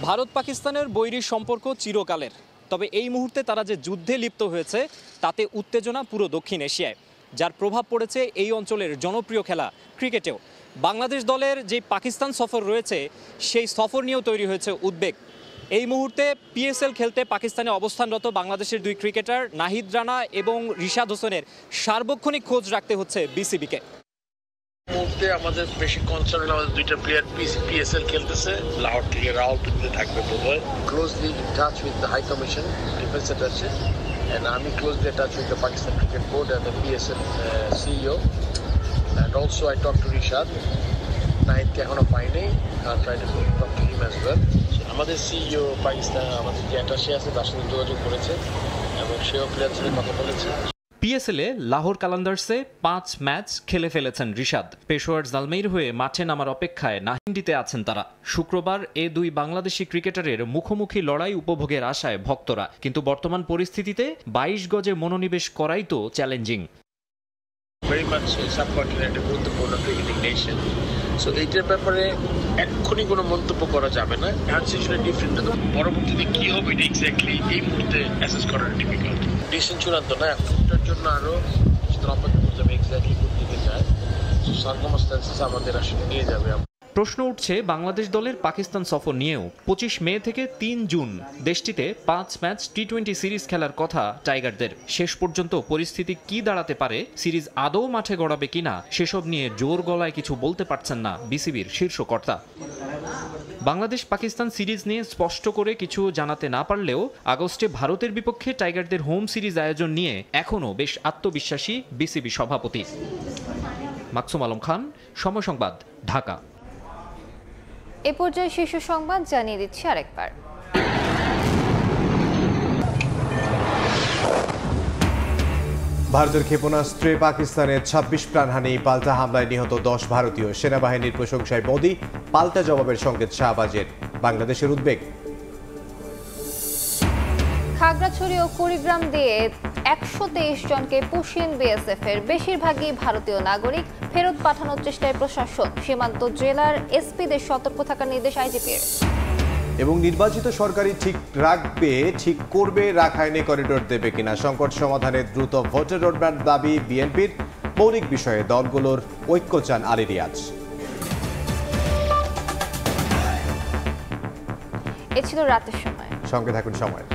[SPEAKER 17] ভারত পাকিস্তানের বৈরী সম্পর্ক চিরকালের, তবে এই মুহূর্তে তারা যে যুদ্ধে লিপ্ত হয়েছে তাতে উত্তেজনা পুরো দক্ষিণ এশিয়ায়, যার প্রভাব পড়েছে এই অঞ্চলের জনপ্রিয় খেলা ক্রিকেটেও। বাংলাদেশ দলের যে পাকিস্তান সফর রয়েছে সেই সফর নিয়েও তৈরি হয়েছে উদ্বেগ। এই মুহূর্তে পিএসএল খেলতে পাকিস্তানে অবস্থানরত বাংলাদেশের 2 ক্রিকেটার নাহিদ রানা এবং রিশাদ হোসেনের সার্বক্ষণিক খোঁজ রাখতে হচ্ছে বিসিবিকে।
[SPEAKER 18] মুহূর্তে আমাদের বেশি কনসার্ন হলো আমাদের 2টা প্লেয়ার পিএসএল খেলতেছে, লাহোর থেকে রাওয়ালপিন্ডিতে থাকবে বোধহয়। Closely in touch with the high commission defence আছে, এন্ড আমি closely touch with the Pakistan cricket board and the PSL CEO, and also I talk to Rishad. নাহিদকে এখনো পাইনি, আর try to talk to him as well. আমাদের CEO Pakistan আমাদের যে attaché আছে তার সাথে যোগাযোগ করেছে এবং সেও প্লেয়ার সাথে কথা বলেছে।
[SPEAKER 16] পিএসএলে লাহোর কালান্দার্সে 5 ম্যাচ খেলে ফেলেছেন রিশাদ। পেশোয়ার জালমেইর হয়ে মাঠে নামার অপেক্ষায় নাহিন্ডিতে আছেন তারা। শুক্রবার এ 2 বাংলাদেশি ক্রিকেটারের মুখোমুখি লড়াই উপভোগের আশায় ভক্তরা, কিন্তু বর্তমান পরিস্থিতিতে 22 গজে মনোনিবেশ করাই তো challenging.
[SPEAKER 18] very much subcontinent a গুরুত্বপূর্ণ ক্রিকেটিং নেশন, সো এইটার ব্যাপারে এক্ষুনি কোনো মন্তব্য করা যাবে না। সিচুয়েশন ডিফারেন্ট, পরবর্তীতে কি হবে এটা এক্স্যাক্টলি এই মুহূর্তে অ্যাসেস করা ডিফিকাল্ট। ডিসিশন চূড়ান্ত না, এটার জন্য আরো অপেক্ষা করতে হবে এক্স্যাক্টলি কোন দিকে যায়। সার্কামস্ট্যান্সেস আমাদের আসলে নিয়ে যাবে।
[SPEAKER 16] প্রশ্ন উঠছে বাংলাদেশ দলের পাকিস্তান সফর নিয়েও। 25 মে থেকে 3 জুন দেশটিতে 5 ম্যাচ টি-20 সিরিজ খেলার কথা টাইগারদের। শেষ পর্যন্ত পরিস্থিতি কি দাঁড়াতে পারে, সিরিজ আদৌ মাঠে গড়াবে কিনা, সেসব নিয়ে জোর গলায় কিছু বলতে পারছেন না বিসিবির শীর্ষ কর্তা। বাংলাদেশ পাকিস্তান সিরিজ নিয়ে স্পষ্ট করে কিছু জানাতে না পারলেও আগস্টে ভারতের বিপক্ষে টাইগারদের হোম সিরিজ আয়োজন নিয়ে এখনও বেশ আত্মবিশ্বাসী বিসিবি সভাপতি। মাকসুম আলম খান, সময় সংবাদ, ঢাকা।
[SPEAKER 1] এ পর্যায়ে শীর্ষ সংবাদ জানিয়ে দিচ্ছি আরেকবার।
[SPEAKER 4] ভারতের ক্ষেপণাস্ত্রে পাকিস্তানের 26 প্রাণহানি, পাল্টা হামলায় নিহত 10 ভারতীয়। সেনাবাহিনীর প্রশংসায় মোদি, পাল্টা জবাবের সংকেত শাহবাজের। বাংলাদেশের উদ্বেগ।
[SPEAKER 1] খাগড়াছড়ি ও কুড়িগ্রাম দিয়ে 123 জনকে পুশিন বিএসএফ এর বেশিরভাগই ভারতীয় নাগরিক ফেরত পাঠানোর চেষ্টায় প্রশাসন। সীমান্ত জেলার এসপিদের সতর্ক থাকার নির্দেশ আইজিপির।
[SPEAKER 4] এবং নির্বাচিত সরকারই ঠিক করবে রাখাইনে করিডোর দেবে কিনা, সংকট সমাধানে দ্রুত ভোটের রোডম্যাপ দাবি বিএনপির। মৌলিক বিষয়ে দলগুলোর ঐক্য চান আলী রিয়াজ।
[SPEAKER 1] এ ছিল রাতের সময়।
[SPEAKER 4] সঙ্গে থাকুন সময়।